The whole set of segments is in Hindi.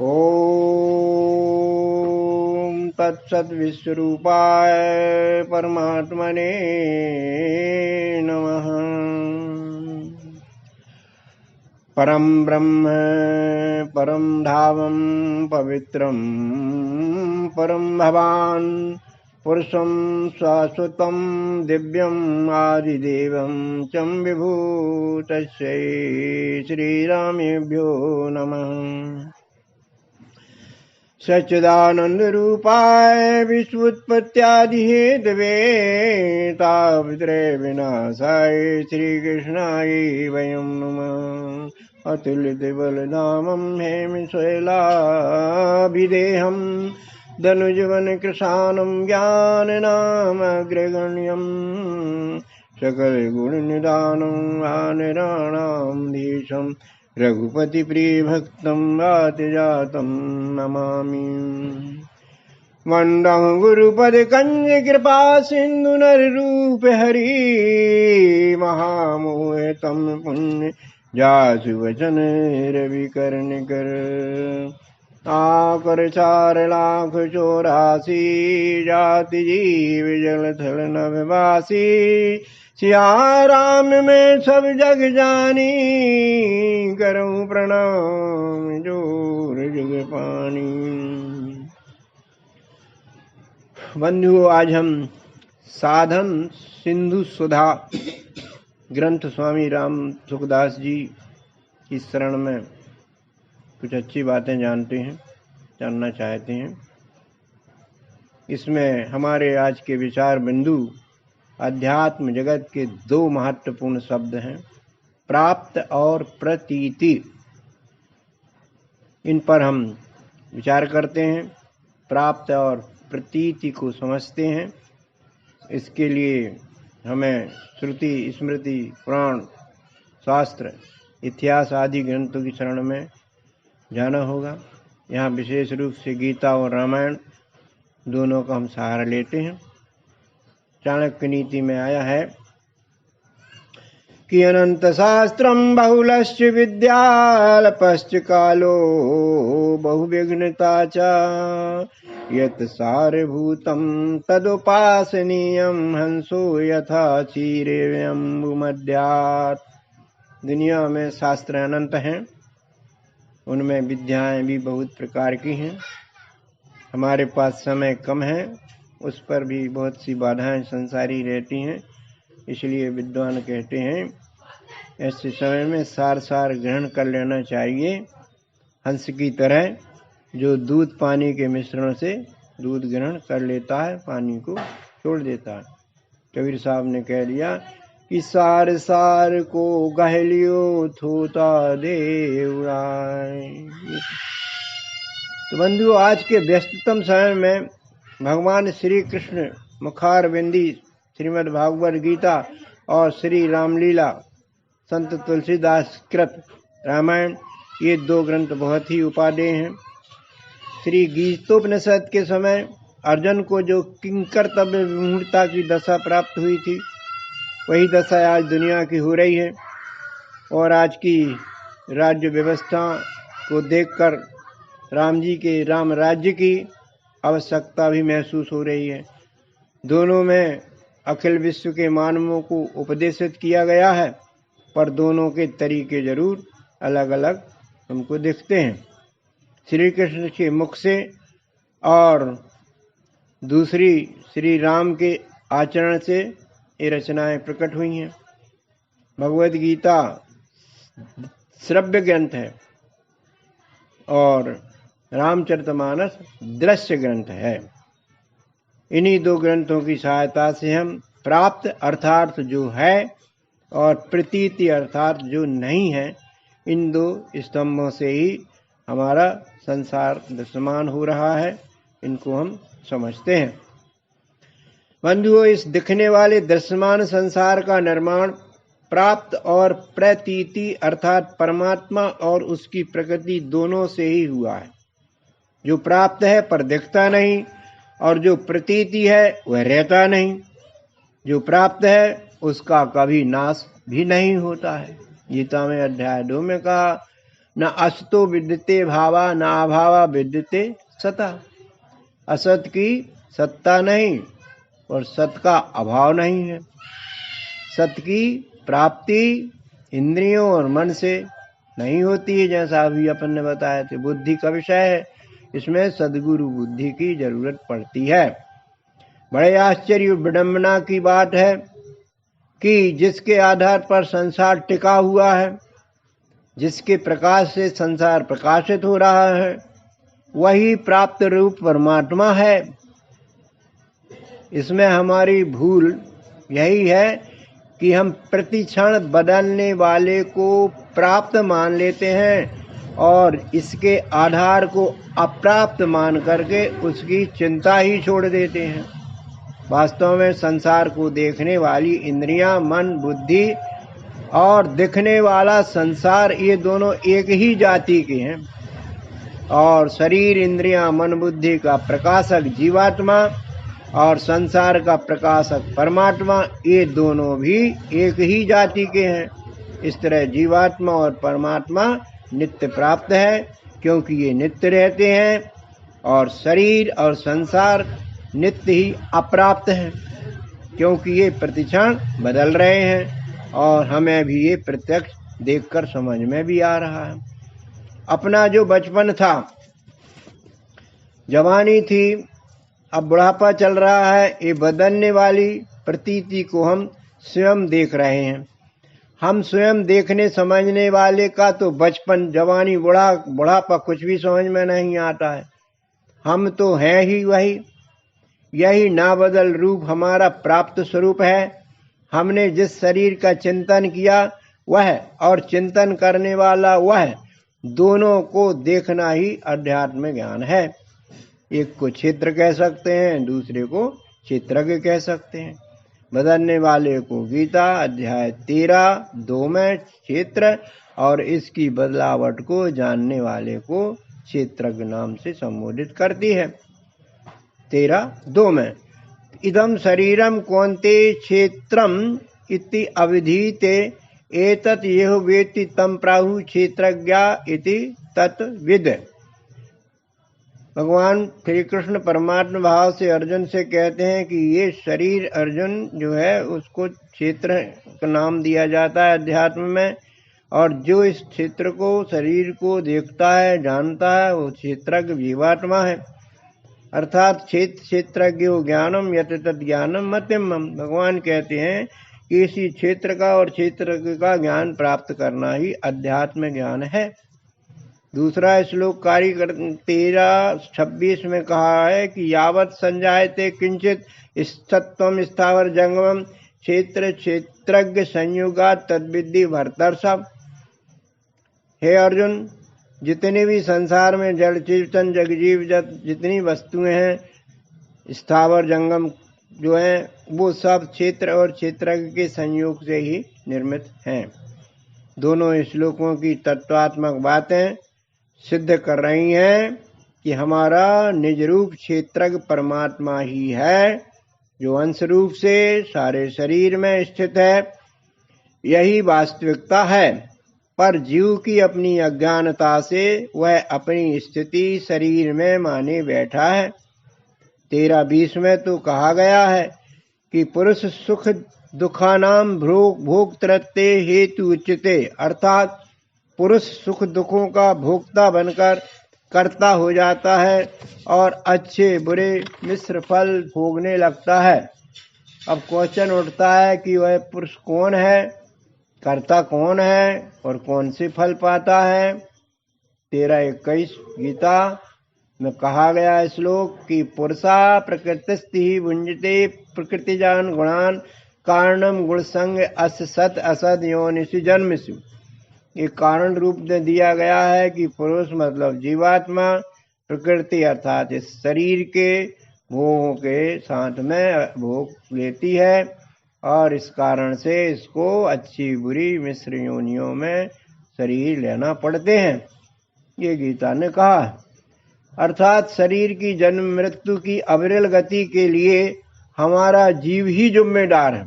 ओम तत्सत् विश्वरूपाय परमात्मने नमः। परम ब्रह्म परम धामं पवित्रं परम भवान पुरुषं शाश्वतं दिव्यं आदिदेवं चं विभूतस्यै श्रीरामेभ्यो नमः। सच्चिदानंद रूपाय विश्वोत्पत्त्यादिहेतवे तापत्रय विनाशाय श्रीकृष्णाय वयं नमः। अतुलित बलधामं हेमशैलाभिदेहं धनुजवन कृशानं ज्ञाननामग्रगण्यं सकल गुण निदानं वानराणां धीशं रघुपति प्रिय भक्तं वातजातं नमामि। वंदं गुरुपद कंज कृपा सिंधु नर रूप हरि महामोहतं पुण्य जासु वचन रवि कर्ण कर। आकर 4 लाख 84 जाति जीव जल थल नभवासी। सिया राम में सब जग जानी करऊं प्रणाम जोर जग पानी। बंधुओं, आज हम साधन सिंधु सुधा ग्रंथ स्वामी राम सुखदास जी की शरण में कुछ अच्छी बातें जानना चाहते हैं। इसमें हमारे आज के विचार बिंदु अध्यात्म जगत के 2 महत्वपूर्ण शब्द हैं, प्राप्त और प्रतीति। इन पर हम विचार करते हैं, प्राप्त और प्रतीति को समझते हैं। इसके लिए हमें श्रुति स्मृति पुराण शास्त्र इतिहास आदि ग्रंथों की शरण में जाना होगा। यहाँ विशेष रूप से गीता और रामायण दोनों का हम सहारा लेते हैं। चाणक्य नीति में आया है कि अनंत शास्त्रम बहुलश्च विद्याल्पश्च कालो बहुविघ्नता च यत् सारभूतं तदुपासनीयं हंसो यथा क्षीरेऽम्बुमध्यात्। दुनिया में शास्त्र अनंत हैं, उनमें विद्याएं भी बहुत प्रकार की हैं। हमारे पास समय कम है, उस पर भी बहुत सी बाधाएं संसारी रहती हैं। इसलिए विद्वान कहते हैं ऐसे समय में सार ग्रहण कर लेना चाहिए। हंस की तरह जो दूध पानी के मिश्रण से दूध ग्रहण कर लेता है, पानी को छोड़ देता है। कबीर साहब ने कह दिया कि सार को गहलियो थोता देवराय। तो बंधु, आज के व्यस्ततम समय में भगवान श्री कृष्ण मुखारविंदी श्रीमद् भागवत गीता और श्री रामलीला संत तुलसीदास कृत रामायण, ये 2 ग्रंथ बहुत ही उपादेय हैं। श्री गीतोपनिषद के समय अर्जुन को जो किंकर्तव्य विमूढ़ता की दशा प्राप्त हुई थी, वही दशा आज दुनिया की हो रही है। और आज की राज्य व्यवस्था को देखकर राम जी के राम राज्य की आवश्यकता भी महसूस हो रही है। दोनों में अखिल विश्व के मानवों को उपदेशित किया गया है, पर दोनों के तरीके जरूर अलग अलग हमको दिखते हैं। श्री कृष्ण के मुख से और दूसरी श्री राम के आचरण से ये रचनाएं प्रकट हुई हैं। भगवद गीता श्रव्य ग्रंथ है और रामचरितमानस दृश्य ग्रंथ है। इन्हीं 2 ग्रंथों की सहायता से हम प्राप्त अर्थात जो है और प्रतीति अर्थात जो नहीं है, इन 2 स्तंभों से ही हमारा संसार दृश्यमान हो रहा है। इनको हम समझते हैं। बंधुओं, इस दिखने वाले दृश्यमान संसार का निर्माण प्राप्त और प्रतीति अर्थात परमात्मा और उसकी प्रकृति दोनों से ही हुआ है। जो प्राप्त है पर दिखता नहीं, और जो प्रतीति है वह रहता नहीं। जो प्राप्त है उसका कभी नाश भी नहीं होता है। गीता में अध्याय 2 में कहा, न असतो विद्यते भावा न अभावा विद्यते सता। असत की सत्ता नहीं और सत का अभाव नहीं है। सत की प्राप्ति इंद्रियों और मन से नहीं होती है, जैसा अभी अपन ने बताया थे। बुद्धि का विषय है, इसमें सद्गुरु बुद्धि की जरूरत पड़ती है। बड़े आश्चर्य विडंबना की बात है कि जिसके आधार पर संसार टिका हुआ है, जिसके प्रकाश से संसार प्रकाशित हो रहा है, वही प्राप्त रूप परमात्मा है। इसमें हमारी भूल यही है कि हम प्रतिक्षण बदलने वाले को प्राप्त मान लेते हैं और इसके आधार को अप्राप्त मान करके उसकी चिंता ही छोड़ देते हैं। वास्तव में संसार को देखने वाली इंद्रियां, मन, बुद्धि और दिखने वाला संसार, ये दोनों एक ही जाति के हैं। और शरीर, इंद्रियां, मन, बुद्धि का प्रकाशक जीवात्मा और संसार का प्रकाशक परमात्मा, ये दोनों भी एक ही जाति के हैं। इस तरह जीवात्मा और परमात्मा नित्य प्राप्त है, क्योंकि ये नित्य रहते हैं, और शरीर और संसार नित्य ही अप्राप्त हैं, क्योंकि ये प्रतिक्षण बदल रहे हैं। और हमें भी ये प्रत्यक्ष देखकर समझ में भी आ रहा है। अपना जो बचपन था, जवानी थी, अब बुढ़ापा चल रहा है, ये बदलने वाली प्रतीति को हम स्वयं देख रहे हैं। हम स्वयं देखने समझने वाले का तो बचपन, जवानी, बुढ़ापा कुछ भी समझ में नहीं आता है। हम तो हैं ही वही। यही नाबदल रूप हमारा प्राप्त स्वरूप है। हमने जिस शरीर का चिंतन किया वह और चिंतन करने वाला वह, दोनों को देखना ही अध्यात्म ज्ञान है। एक को क्षेत्र कह सकते हैं, दूसरे को क्षेत्रज्ञ कह सकते हैं। बदलने वाले को गीता अध्याय 13:2 में क्षेत्र और इसकी बदलावट को जानने वाले को क्षेत्रज्ञ नाम से संबोधित करती है। 13:2 में इदं शरीरम कौन्ते क्षेत्रम इति अविधीते एतत् यः वेत्ति तं प्राहुः क्षेत्रज्ञा इति तत्विद। भगवान श्री कृष्ण परमात्मा भाव से अर्जुन से कहते हैं कि ये शरीर, अर्जुन जो है उसको क्षेत्र का नाम दिया जाता है अध्यात्म में, और जो इस क्षेत्र को, शरीर को देखता है, जानता है, वो क्षेत्रज्ञ जीवात्मा है। अर्थात क्षेत्रज्ञो ज्ञानम यत् तत् ज्ञानम मत्यमम। भगवान कहते हैं कि इसी क्षेत्र का और क्षेत्रज्ञ का ज्ञान प्राप्त करना ही अध्यात्म ज्ञान है। दूसरा श्लोक कार्य 13:26 में कहा है कि यावत् संजायते किंचित स्थत्वं स्थावर जंगमम क्षेत्र क्षेत्रज्ञ संयुगा तद्विद्धि भरतर्षभ। हे अर्जुन, जितने भी संसार में जड़ चेतन जगजीव जितनी वस्तुएं हैं, स्थावर जंगम जो हैं, वो सब क्षेत्र और क्षेत्रज्ञ के संयोग से ही निर्मित हैं। दोनों श्लोकों की तत्वात्मक बातें सिद्ध कर रही हैं कि हमारा निज रूप क्षेत्रज्ञ परमात्मा ही है, जो अंश रूप से सारे शरीर में स्थित है। यही वास्तविकता है, पर जीव की अपनी अज्ञानता से वह अपनी स्थिति शरीर में माने बैठा है। 13:20 में तो कहा गया है कि पुरुष सुख दुखानाम भोक्तृत्वे हेतु उच्यते, अर्थात पुरुष सुख दुखों का भोक्ता बनकर कर्ता हो जाता है और अच्छे बुरे मिश्र फल भोगने लगता है। अब क्वेश्चन उठता है कि वह पुरुष कौन है, कर्ता कौन है और कौन से फल पाता है। 13:21 गीता में कहा गया श्लोक कि पुरुषा प्रकृतिस्थि भुंजते प्रकृतिजान गुणान कारणम गुण संग अस सत असद योनिषु जन्मसु। ये कारण रूप में दिया गया है कि पुरुष मतलब जीवात्मा प्रकृति अर्थात इस शरीर के भोगों के साथ में भोग लेती है, और इस कारण से इसको अच्छी बुरी मिश्र योनियों में शरीर लेना पड़ते हैं। ये गीता ने कहा। अर्थात शरीर की जन्म मृत्यु की अविरल गति के लिए हमारा जीव ही जिम्मेदार है।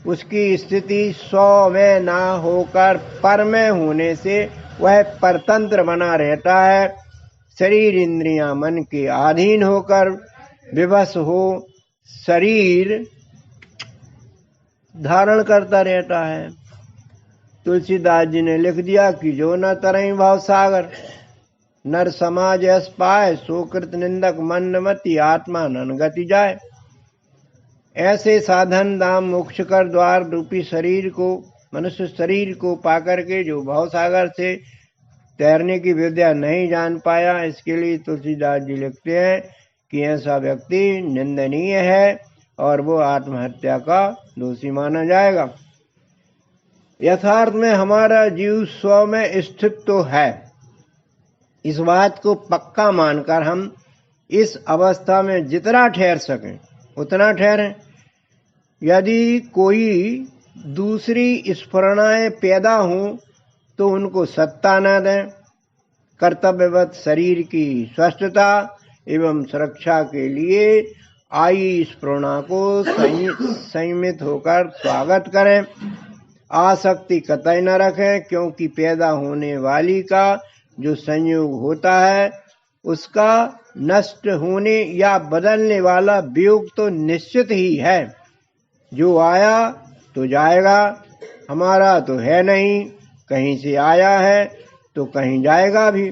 उसकी स्थिति 100 में ना होकर पर में होने से वह परतंत्र बना रहता है। शरीर इंद्रियां मन के अधीन होकर विवश हो शरीर धारण करता रहता है। तुलसीदास जी ने लिख दिया कि जो न तरई भाव सागर, नर समाज यस पाए, सोकृत निंदक मंदमति, आत्मा नन गति जाए। ऐसे साधन दाम मोक्ष कर द्वार रूपी शरीर को, मनुष्य शरीर को पाकर के जो भाव सागर से तैरने की विद्या नहीं जान पाया, इसके लिए तुलसीदास जी लिखते हैं कि ऐसा व्यक्ति निंदनीय है और वो आत्महत्या का दोषी माना जाएगा। यथार्थ में हमारा जीव स्व में स्थित तो है, इस बात को पक्का मानकर हम इस अवस्था में जितना ठहर सकें उतना ठहरें। यदि कोई दूसरी स्फुरणाएं पैदा हों तो उनको सत्ता न दें। कर्तव्यवत शरीर की स्वस्थता एवं सुरक्षा के लिए आई स्फुरणा को संयमित होकर स्वागत करें। आसक्ति कतई न रखें, क्योंकि पैदा होने वाली का जो संयोग होता है उसका नष्ट होने या बदलने वाला वियोग तो निश्चित ही है। जो आया तो जाएगा, हमारा तो है नहीं, कहीं से आया है तो कहीं जाएगा भी।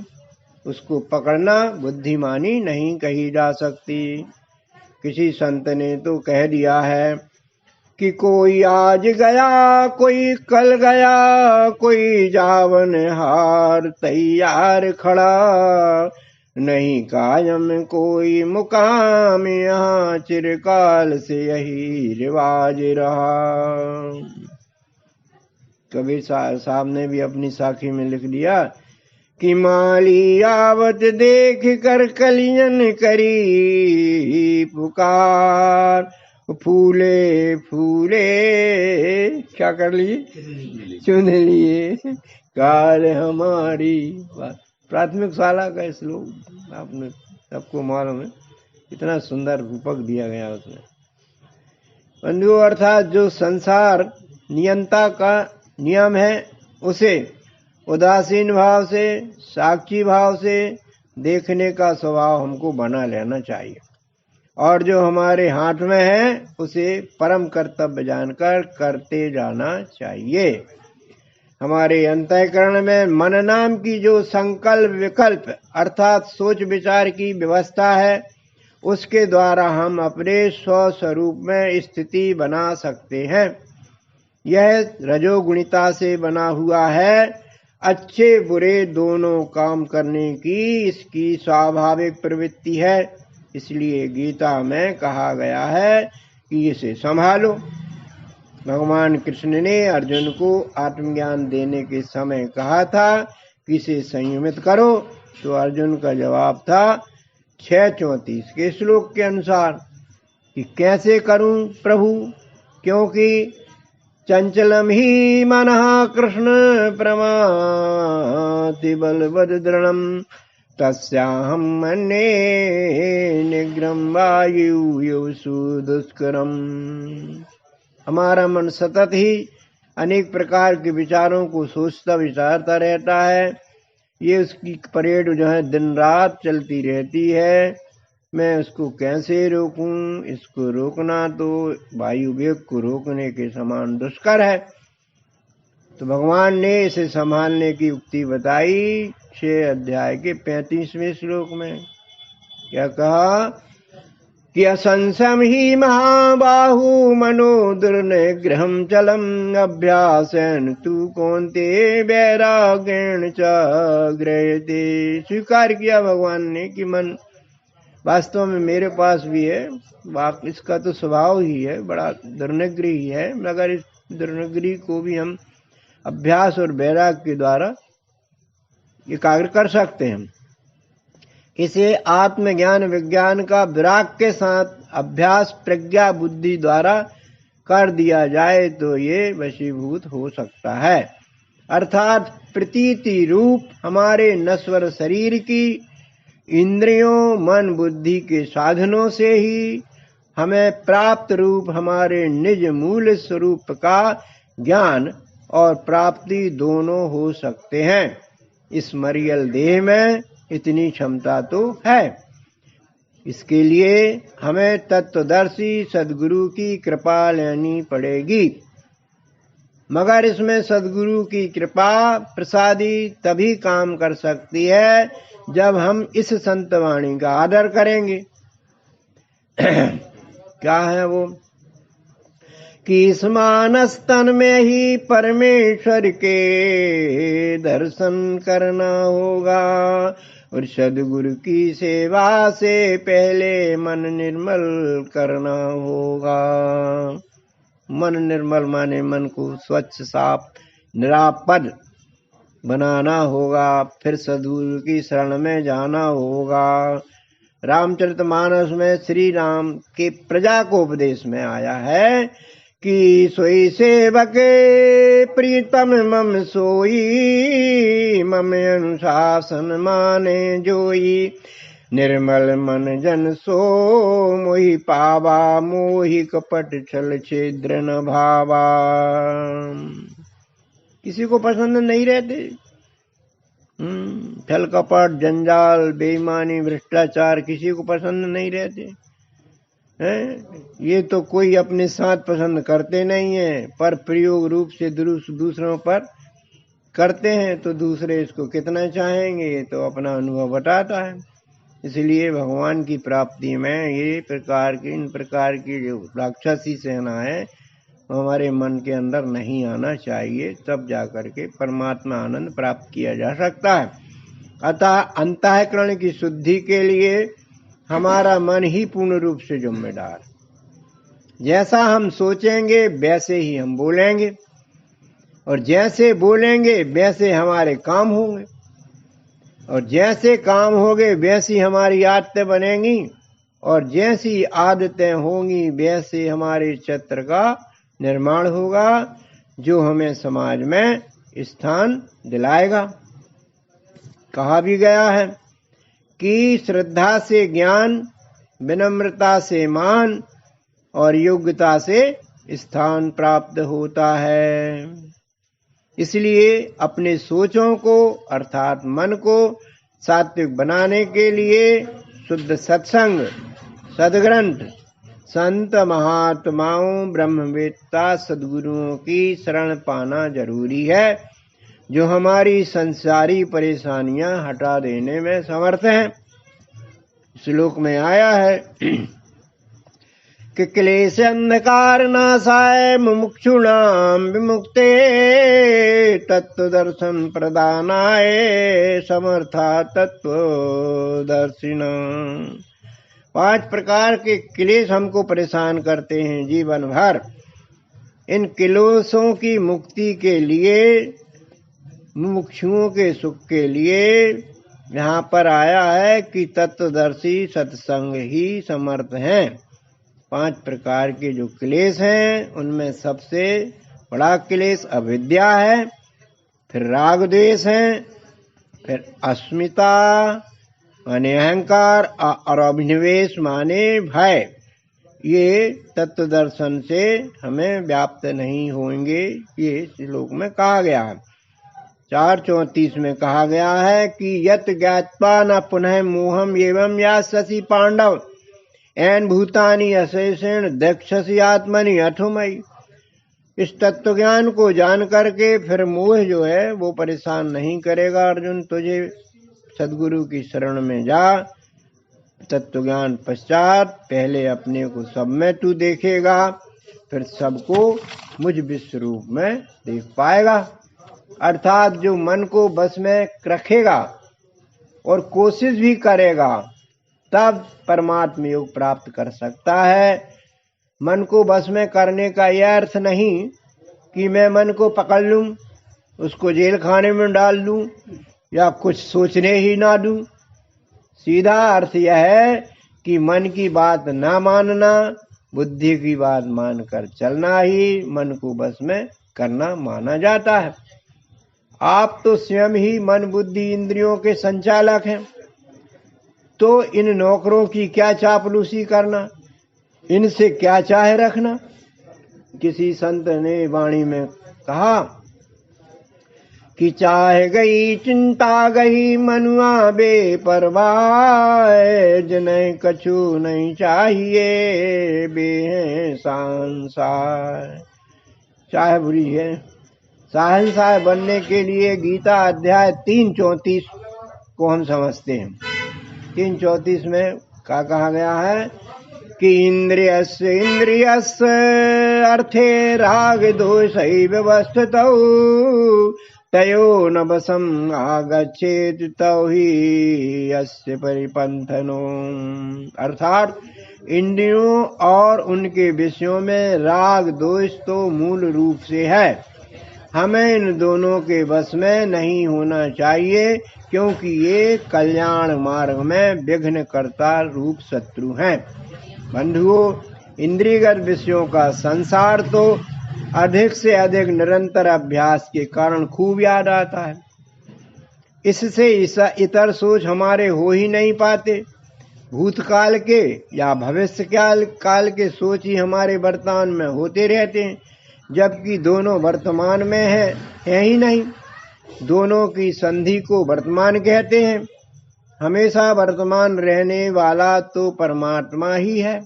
उसको पकड़ना बुद्धिमानी नहीं कही जा सकती। किसी संत ने तो कह दिया है कि कोई आज गया, कोई कल गया, कोई जावन हार तैयार खड़ा, नहीं कायम कोई मुकाम यहाँ, चिरकाल से यही रिवाज रहा। कबीर साहब ने भी अपनी साखी में लिख दिया कि माली आवत देख कर कलियन करी पुकार, फूले फूले क्या कर लिए, चुन लिए काल हमारी। प्राथमिक शाला का श्लोक आपने सबको मालूम है, इतना सुंदर रूपक दिया गया उसमें। बंधु अर्थात जो संसार नियंता का नियम है उसे उदासीन भाव से, साक्षी भाव से देखने का स्वभाव हमको बना लेना चाहिए, और जो हमारे हाथ में है उसे परम कर्तव्य जानकर करते जाना चाहिए। हमारे अंतःकरण में मन नाम की जो संकल्प विकल्प अर्थात सोच विचार की व्यवस्था है, उसके द्वारा हम अपने स्वस्वरूप में स्थिति बना सकते हैं। यह रजोगुणिता से बना हुआ है। अच्छे बुरे दोनों काम करने की इसकी स्वाभाविक प्रवृत्ति है। इसलिए गीता में कहा गया है कि इसे संभालो। भगवान कृष्ण ने अर्जुन को आत्मज्ञान देने के समय कहा था कि इसे संयमित करो, तो अर्जुन का जवाब था 6:34 के श्लोक के अनुसार कि कैसे करूं प्रभु, क्योंकि चंचलम ही मनः कृष्ण प्रमाति बलवद दृढ़म, तस्याहं मन्ये निग्रहं वायुयुषु दुष्करम। हमारा मन सतत ही अनेक प्रकार के विचारों को सोचता विचारता रहता है। ये उसकी परेड जो है दिन रात चलती रहती है। मैं उसको कैसे रोकूं? इसको रोकना तो वायु वेग को रोकने के समान दुष्कर है। तो भगवान ने इसे संभालने की युक्ति बताई 6 अध्याय के 35वें श्लोक में। क्या कहा कि असंशम ही महाबाहु मनो दुर्निग्रहं चलम, अभ्यासेन तु कौन्ते वैराग्येण च गृह्यते। स्वीकार किया भगवान ने कि मन वास्तव में मेरे पास भी है, इसका तो स्वभाव ही है, बड़ा दुर्निग्रह ही है, मगर इस दुर्निग्रह को भी हम अभ्यास और वैराग्य के द्वारा एकाग्र कर सकते हैं। इसे आत्मज्ञान विज्ञान का विराग के साथ अभ्यास प्रज्ञा बुद्धि द्वारा कर दिया जाए तो ये वशीभूत हो सकता है। अर्थात प्रतीति रूप हमारे नश्वर शरीर की इंद्रियों मन बुद्धि के साधनों से ही हमें प्राप्त रूप हमारे निज मूल स्वरूप का ज्ञान और प्राप्ति दोनों हो सकते हैं। इस मरियल देह में इतनी क्षमता तो है। इसके लिए हमें तत्वदर्शी सदगुरु की कृपा लेनी पड़ेगी। मगर इसमें सदगुरु की कृपा प्रसादी तभी काम कर सकती है जब हम इस संत वाणी का आदर करेंगे। क्या है वो कि इस मानस तन में ही परमेश्वर के दर्शन करना होगा और सदगुरु की सेवा से पहले मन निर्मल करना होगा। मन निर्मल माने मन को स्वच्छ साफ निरापद बनाना होगा, फिर सदगुरु की शरण में जाना होगा। रामचरितमानस में श्री राम के प्रजा को उपदेश में आया है कि सोई सेवक प्रीतम मम सोई, मम अनुशासन माने जोई, निर्मल मन जन सो मोहि पावा, मोहि कपट छल छिद्र न भावा। किसी को पसंद नहीं रहते छल कपट जंजाल बेईमानी भ्रष्टाचार, किसी को पसंद नहीं रहते हैं। ये तो कोई अपने साथ पसंद करते नहीं है, पर प्रयोग रूप से दूसरों पर करते हैं तो दूसरे इसको कितना चाहेंगे, ये तो अपना अनुभव बताता है। इसलिए भगवान की प्राप्ति में ये इन प्रकार की जो राक्षसी सेना है हमारे मन के अंदर नहीं आना चाहिए, तब जाकर के परमात्मा आनंद प्राप्त किया जा सकता है। अतः अंतःकरण की शुद्धि के लिए हमारा मन ही पूर्ण रूप से जिम्मेदार। जैसा हम सोचेंगे वैसे ही हम बोलेंगे और जैसे बोलेंगे वैसे हमारे काम होंगे और जैसे काम होंगे वैसी हमारी आदतें बनेंगी और जैसी आदतें होंगी वैसे हमारे चित्र का निर्माण होगा जो हमें समाज में स्थान दिलाएगा। कहा भी गया है कि श्रद्धा से ज्ञान, विनम्रता से मान और योग्यता से स्थान प्राप्त होता है। इसलिए अपने सोचों को अर्थात मन को सात्विक बनाने के लिए शुद्ध सत्संग, सदग्रंथ, संत महात्माओं, ब्रह्मवेत्ता सद्गुरुओं की शरण पाना जरूरी है, जो हमारी संसारी परेशानियां हटा देने में समर्थ हैं। श्लोक में आया है कि क्लेश अंधकार नाशाय मुमुक्षुणाम विमुक्ते तत्व दर्शन प्रदानाय समर्था तत्वदर्शिना। 5 प्रकार के क्लेश हमको परेशान करते हैं जीवन भर। इन क्लेशों की मुक्ति के लिए, मुमुक्षुओं के सुख के लिए यहाँ पर आया है कि तत्वदर्शी सत्संग ही समर्थ हैं। 5 प्रकार के जो क्लेश हैं उनमें सबसे बड़ा क्लेश अविद्या है, फिर राग द्वेष है, फिर अस्मिता माने अहंकार और अभिनिवेश माने भय। ये तत्व दर्शन से हमें व्याप्त नहीं होंगे, ये श्लोक में कहा गया है। 4:34 में कहा गया है कि यत ज्ञात्वा न पुनः मोहम एवं या शशि पांडव एन भूतानि अशेषेण दक्षसी आत्मनि अठुमयी। इस तत्व ज्ञान को जान करके फिर मोह जो है वो परेशान नहीं करेगा। अर्जुन तुझे सदगुरु की शरण में जा, तत्व ज्ञान पश्चात पहले अपने को सब में तू देखेगा, फिर सबको मुझ विश्व रूप में देख पाएगा। अर्थात जो मन को बस में रखेगा और कोशिश भी करेगा तब परमात्म योग प्राप्त कर सकता है। मन को बस में करने का यह अर्थ नहीं कि मैं मन को पकड़ लूं, उसको जेल खाने में डाल दूं या कुछ सोचने ही ना दूं। सीधा अर्थ यह है कि मन की बात ना मानना, बुद्धि की बात मानकर चलना ही मन को बस में करना माना जाता है। आप तो स्वयं ही मन बुद्धि इंद्रियों के संचालक हैं, तो इन नौकरों की क्या चापलूसी करना, इनसे क्या चाहे रखना। किसी संत ने वाणी में कहा कि चाह गई चिंता गई मनुआ बेपरवाह, जिन्हें कछु नहीं चाहिए बे संसार। चाह बुरी है। शहंशाह बनने के लिए गीता अध्याय 3:34 को हम समझते हैं। 3:34 में क्या कहा गया है कि इंद्रियस्य अर्थे राग दोषैव व्यवस्थितौ तयो न वशम् आगच्छेत् तौ हि यस्य परिपंथनो। अर्थात इंद्रियों और उनके विषयों में राग दोष तो मूल रूप से है, हमें इन दोनों के वश में नहीं होना चाहिए, क्योंकि ये कल्याण मार्ग में विघ्न करता रूप शत्रु हैं। बंधुओं, इंद्रियगत विषयों का संसार तो अधिक से अधिक निरंतर अभ्यास के कारण खूब याद आता है। इससे इतर सोच हमारे हो ही नहीं पाते। भूतकाल के या भविष्य काल के सोच ही हमारे वर्तमान में होते रहते हैं, जबकि दोनों वर्तमान में है ही नहीं। दोनों की संधि को वर्तमान कहते हैं। हमेशा वर्तमान रहने वाला तो परमात्मा ही है,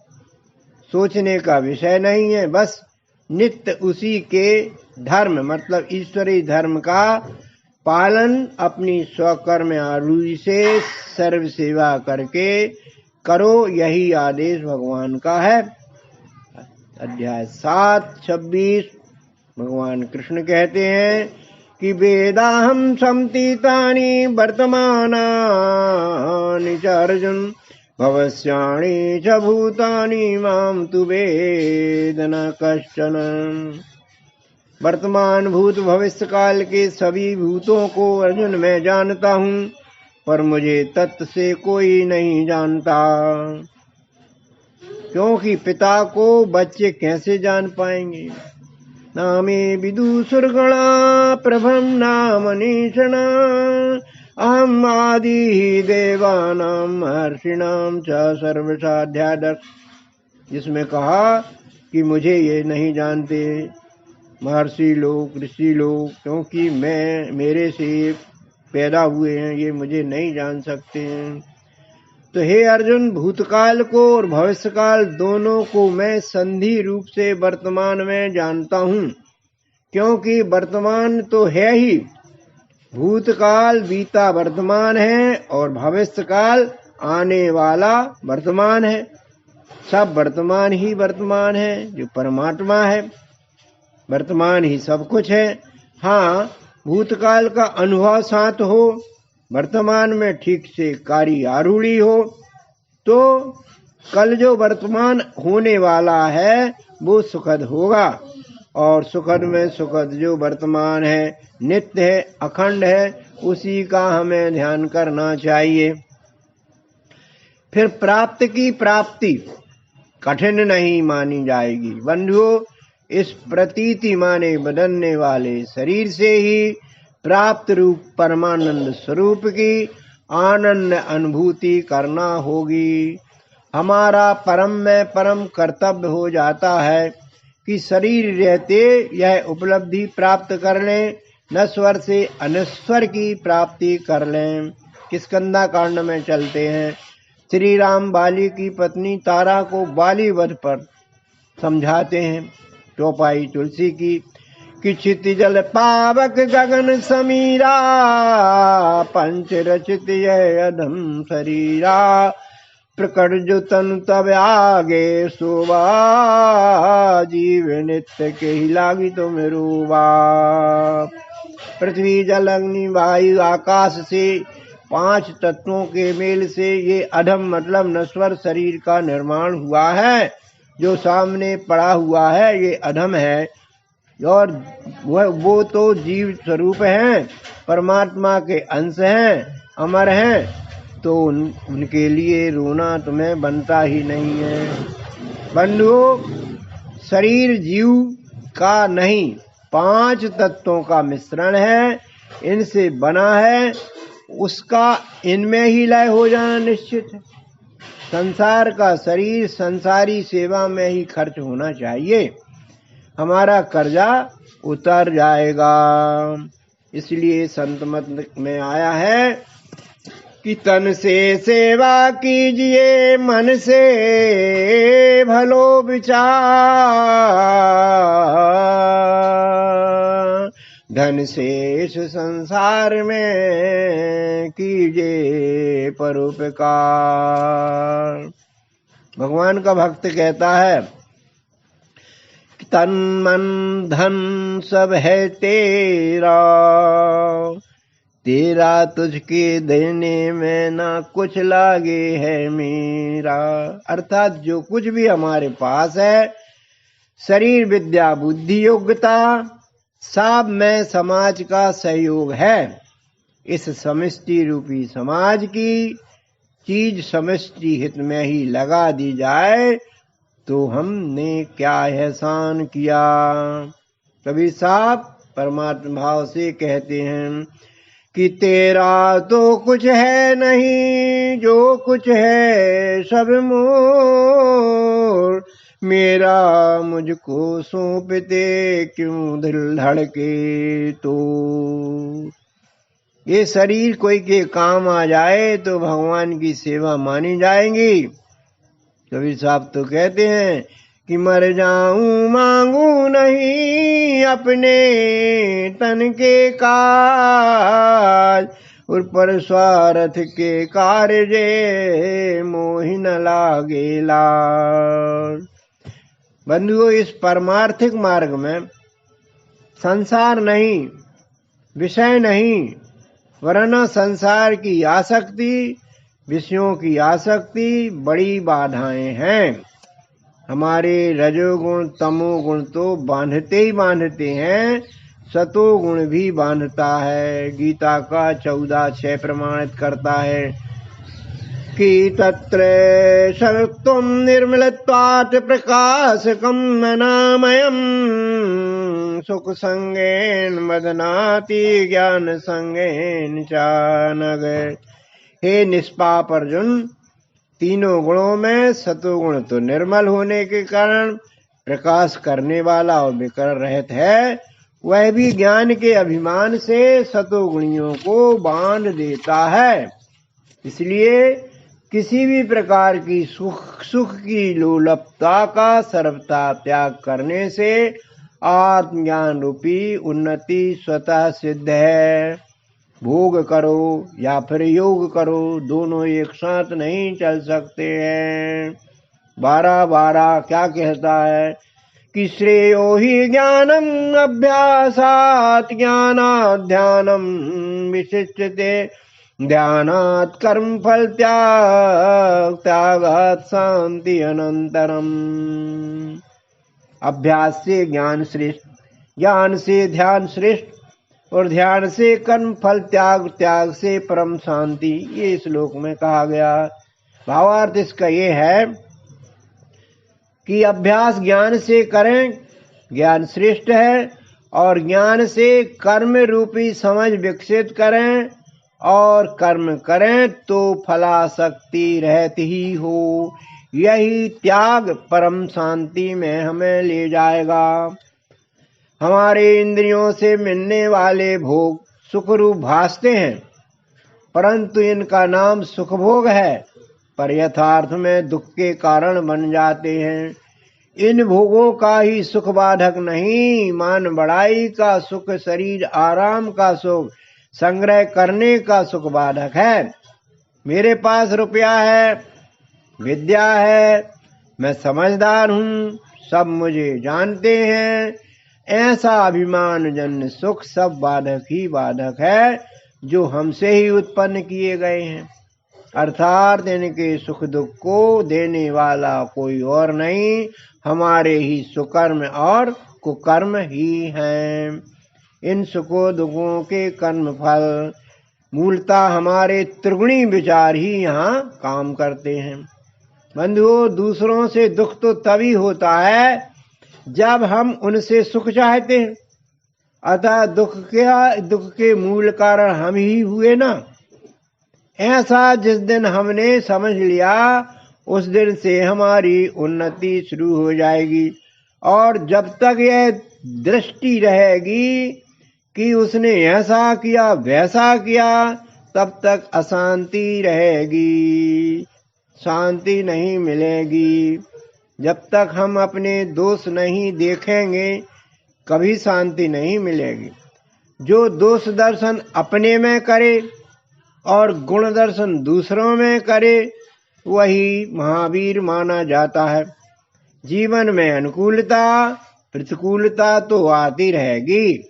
सोचने का विषय नहीं है। बस नित्य उसी के धर्म मतलब ईश्वरीय धर्म का पालन अपनी स्वकर्म आरूढ़ि से सर्व सेवा करके करो, यही आदेश भगवान का है। अध्याय 7:26 भगवान कृष्ण कहते हैं कि वेदाहं समतीतानि वर्तमानानि च अर्जुन भविष्याणि च भूतानि मां तु वेद न कश्चन। वर्तमान भूत भविष्य काल के सभी भूतों को अर्जुन मैं जानता हूँ, पर मुझे तत्व से कोई नहीं जानता। क्योंकि पिता को बच्चे कैसे जान पाएंगे। नामे विदुषुर्गणा प्रभम नाम निषणा अहम आदि देवानां महर्षिणां च सर्वसाध्यादर्श। जिसमें कहा कि मुझे ये नहीं जानते महर्षि लोग ऋषि लोग, क्योंकि मेरे से पैदा हुए हैं, ये मुझे नहीं जान सकते हैं। तो हे अर्जुन, भूतकाल को और भविष्यकाल दोनों को मैं संधि रूप से वर्तमान में जानता हूँ, क्योंकि वर्तमान तो है ही। भूतकाल बीता वर्तमान है और भविष्यकाल आने वाला वर्तमान है। सब वर्तमान ही वर्तमान है, जो परमात्मा है। वर्तमान ही सब कुछ है। हाँ, भूतकाल का अनुभव साथ हो, वर्तमान में ठीक से कार्य आरूढ़ी हो, तो कल जो वर्तमान होने वाला है वो सुखद होगा। और सुखद में सुखद जो वर्तमान है, नित्य है, अखंड है, उसी का हमें ध्यान करना चाहिए। फिर प्राप्त की प्राप्ति कठिन नहीं मानी जाएगी। बंधुओं, इस प्रतीति माने बदलने वाले शरीर से ही प्राप्त रूप परमानंद स्वरूप की आनंद अनुभूति करना होगी। हमारा परम में परम कर्तव्य हो जाता है कि शरीर रहते यह उपलब्धि प्राप्त कर लें, नश्वर से अनश्वर की प्राप्ति कर लें। किष्किंधा कांड में चलते हैं। श्री राम बाली की पत्नी तारा को बाली वध पर समझाते हैं। चौपाई तुलसी की कि क्षितिजल पावक गगन समीरा पंच रचित यह अधम शरीरा प्रकट जो तनु तब आगे शोभा जीव नित्य के ही लागी तुम रूबा। पृथ्वी जल अग्नि वायु आकाश से 5 तत्वों के मेल से ये अधम मतलब नश्वर शरीर का निर्माण हुआ है। जो सामने पड़ा हुआ है ये अधम है, और वो तो जीव स्वरूप हैं, परमात्मा के अंश हैं, अमर हैं, तो उनके लिए रोना तुम्हें बनता ही नहीं है। बंधुओं, शरीर जीव का नहीं, 5 तत्वों का मिश्रण है, इनसे बना है, उसका इनमें ही लय हो जाना निश्चित है। संसार का शरीर संसारी सेवा में ही खर्च होना चाहिए, हमारा कर्जा उतर जाएगा। इसलिए संत मत में आया है कि तन से सेवा कीजिए, मन से भलो विचार, धन से इस संसार में कीजिए परोपकार। भगवान का भक्त कहता है कि तन मन धन सब है तेरा, तेरा तुझके देने में ना कुछ लागे है मेरा। अर्थात जो कुछ भी हमारे पास है, शरीर विद्या बुद्धि योग्यता, सब में समाज का सहयोग है। इस समष्टि रूपी समाज की चीज समष्टि हित में ही लगा दी जाए तो हमने क्या एहसान किया। कबीर साहब परमात्मा भाव से कहते हैं कि तेरा तो कुछ है नहीं, जो कुछ है सब मोर, मेरा मुझको सौंपते क्यों दिल धड़के तो। ये शरीर कोई के काम आ जाए तो भगवान की सेवा मानी जाएगी। कबीर साहब तो कहते हैं कि मर जाऊं मांगू नहीं अपने तन के काज, और पर स्वार्थ के कार्य मोहि न लागे लाज। बंधुओं, इस परमार्थिक मार्ग में संसार नहीं, विषय नहीं, वरना संसार की आसक्ति, विषयों की आसक्ति बड़ी बाधाएं हैं। हमारे रजोगुण तमोगुण तो बांधते ही बांधते हैं, सतोगुण भी बांधता है। गीता का 14:6 प्रमाणित करता है कि तत्र सत्त्वं निर्मलत्वात् प्रकाशकं मनामयम्, सुख संगेन बदनाति ज्ञान संगेन चानग। हे निष्पाप अर्जुन, तीनों गुणों में सतोगुण तो निर्मल होने के कारण प्रकाश करने वाला और विकर रहित है, वह भी ज्ञान के अभिमान से सतोगुणियों को बांध देता है। इसलिए किसी भी प्रकार की सुख की लोलपता का सर्वथा त्याग करने से आत्मज्ञान रूपी उन्नति स्वतः सिद्ध है। भोग करो या फिर योग करो, दोनों एक साथ नहीं चल सकते हैं। 12:12 क्या कहता है कि श्रेयो ही ज्ञानम अभ्यासात् ज्ञानात् ध्यानम विशिष्यते, ध्यानात् कर्म फल त्याग, त्यागात् शांति अनंतरम। अभ्यास से ज्ञान श्रेष्ठ, ज्ञान से ध्यान श्रेष्ठ, और ध्यान से कर्म फल त्याग, त्याग से परम शांति। ये श्लोक में कहा गया। भावार्थ इसका ये है कि अभ्यास ज्ञान से करें, ज्ञान श्रेष्ठ है, और ज्ञान से कर्म रूपी समझ विकसित करें और कर्म करें तो फलासक्ति रहती ही हो। यही त्याग परम शांति में हमें ले जाएगा। हमारे इंद्रियों से मिलने वाले भोग सुख रूप भासते हैं, परंतु इनका नाम सुख भोग है, पर यथार्थ में दुख के कारण बन जाते हैं। इन भोगों का ही सुख बाधक नहीं, मान बढ़ाई का सुख, शरीर आराम का सुख, संग्रह करने का सुख बाधक है। मेरे पास रुपया है, विद्या है, मैं समझदार हूँ, सब मुझे जानते हैं, ऐसा अभिमान जन्य सुख सब बाधक ही बाधक है, जो हमसे ही उत्पन्न किए गए हैं। अर्थात इनके सुख दुख को देने वाला कोई और नहीं, हमारे ही सुकर्म और कुकर्म ही हैं। इन सुखों दुखों के कर्म फल मूलतः हमारे त्रिगुणी विचार ही यहाँ काम करते हैं। बंधुओं, दूसरों से दुख तो तभी होता है जब हम उनसे सुख चाहते हैं, अतः दुख के मूल कारण हम ही हुए ना। ऐसा जिस दिन हमने समझ लिया, उस दिन से हमारी उन्नति शुरू हो जाएगी। और जब तक यह दृष्टि रहेगी कि उसने ऐसा किया वैसा किया, तब तक अशांति रहेगी, शांति नहीं मिलेगी। जब तक हम अपने दोष नहीं देखेंगे कभी शांति नहीं मिलेगी। जो दोष दर्शन अपने में करे और गुण दर्शन दूसरों में करे वही महावीर माना जाता है। जीवन में अनुकूलता प्रतिकूलता तो आती रहेगी,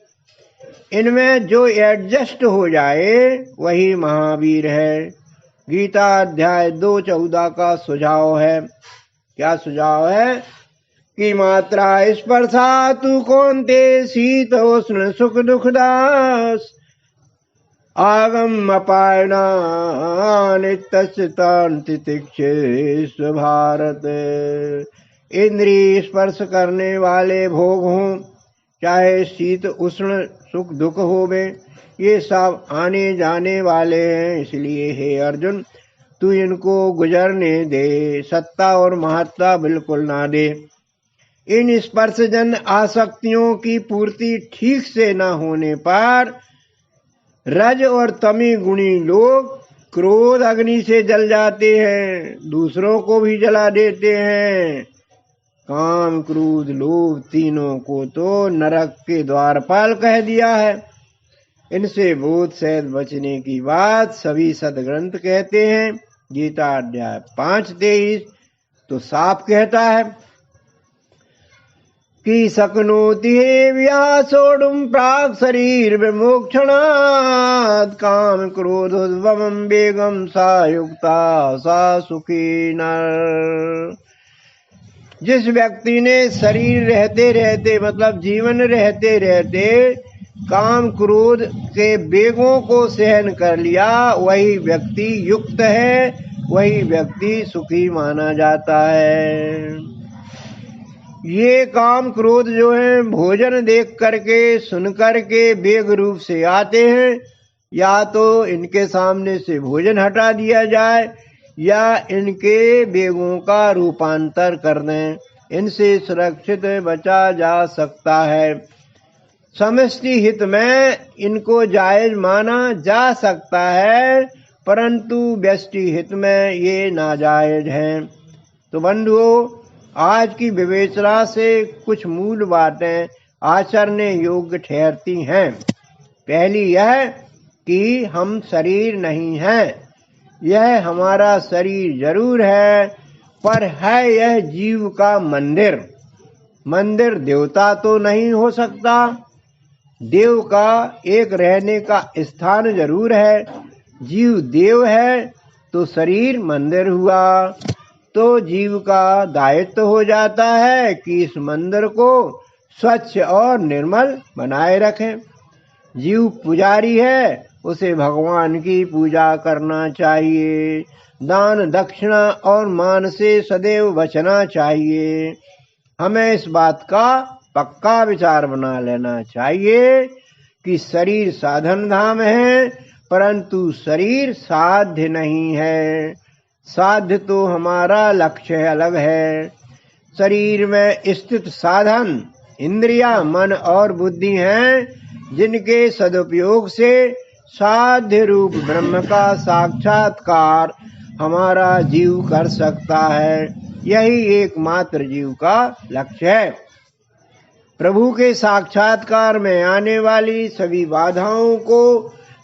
इनमें जो एडजस्ट हो जाए वही महावीर है। गीता अध्याय 2:14 का सुझाव है। क्या सुझाव है? कि मात्रा स्पर्शा तू कौन्ते शीत उष्ण सुख दुखदास आगम अपायना नित्यतितिक्षेस्व भारत। इंद्रिय स्पर्श करने वाले भोग हों, चाहे शीत उष्ण सुख दुख होवे, ये सब आने जाने वाले हैं। इसलिए हे अर्जुन, तू इनको गुजरने दे, सत्ता और महत्ता बिल्कुल ना दे। इन स्पर्शजन आसक्तियों की पूर्ति ठीक से न होने पर रज और तमी गुणी लोग क्रोध अग्नि से जल जाते हैं, दूसरों को भी जला देते हैं। काम क्रोध लोभ तीनों को तो नरक के द्वारपाल कह दिया है। इनसे बोध सहित बचने की बात सभी सदग्रंथ कहते हैं। गीता अध्याय 5:23 तो साफ कहता है कि शक्नोति हे व्यासोढुं प्राक् शरीर विमोक्षणात् काम क्रोधोद्भवं वेगं सा युक्ता सा सुखी नर। जिस व्यक्ति ने शरीर रहते रहते मतलब जीवन रहते रहते काम क्रोध के वेगों को सहन कर लिया, वही व्यक्ति युक्त है, वही व्यक्ति सुखी माना जाता है। ये काम क्रोध जो है भोजन देख करके सुन करके वेग रूप से आते हैं, या तो इनके सामने से भोजन हटा दिया जाए या इनके वेगों का रूपांतर कर दें, इनसे सुरक्षित बचा जा सकता है। समष्टि हित में इनको जायज माना जा सकता है, परंतु व्यष्टि हित में ये नाजायज है। तो बंधुओं, आज की विवेचना से कुछ मूल बातें आचरने योग्य ठहरती हैं। पहली यह कि हम शरीर नहीं हैं, यह हमारा शरीर जरूर है, पर है यह जीव का मंदिर। मंदिर देवता तो नहीं हो सकता, देव का एक रहने का स्थान जरूर है। जीव देव है तो शरीर मंदिर हुआ, तो जीव का दायित्व हो जाता है कि इस मंदिर को स्वच्छ और निर्मल बनाए रखें। जीव पुजारी है, उसे भगवान की पूजा करना चाहिए। दान दक्षिणा और मान से सदैव बचना चाहिए। हमें इस बात का पक्का विचार बना लेना चाहिए कि शरीर साधन धाम है, परंतु शरीर साध्य नहीं है। साध्य तो हमारा लक्ष्य अलग है। शरीर में स्थित साधन इंद्रिया मन और बुद्धि हैं, जिनके सदुपयोग से साध्य रूप ब्रह्म का साक्षात्कार हमारा जीव कर सकता है। यही एकमात्र जीव का लक्ष्य है। प्रभु के साक्षात्कार में आने वाली सभी बाधाओं को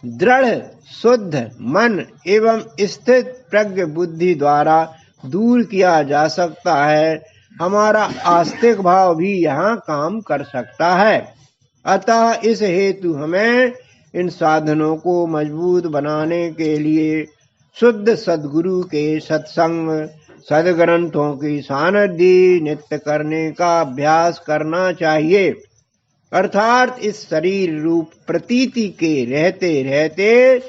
दृढ़ शुद्ध मन एवं स्थित प्रज्ञ बुद्धि द्वारा दूर किया जा सकता है। हमारा आस्तिक भाव भी यहाँ काम कर सकता है। अतः इस हेतु हमें इन साधनों को मजबूत बनाने के लिए शुद्ध सद्गुरु के सत्संग सदग्रंथों की सानिध्य नित्य करने का अभ्यास करना चाहिए। अर्थात इस शरीर रूप प्रतीति के रहते रहते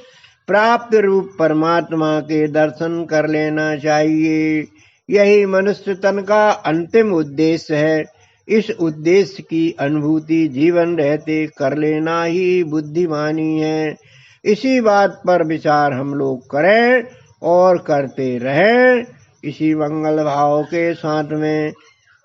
प्राप्त रूप परमात्मा के दर्शन कर लेना चाहिए। यही मनुष्य तन का अंतिम उद्देश्य है। इस उद्देश्य की अनुभूति जीवन रहते कर लेना ही बुद्धिमानी है। इसी बात पर विचार हम लोग करें और करते रहें। इसी मंगल भाव के साथ में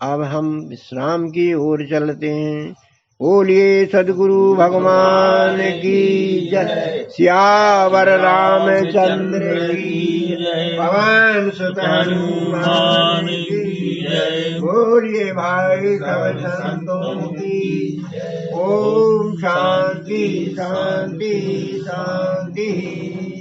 अब हम विश्राम की ओर चलते हैं। बोलिए सद्गुरु भगवान की जय। सियावर रामचंद्र की जय। पवन सुत हनुमान की जय। बोलिए भाई सब संतों की जय। ओम शांति शांति शांति।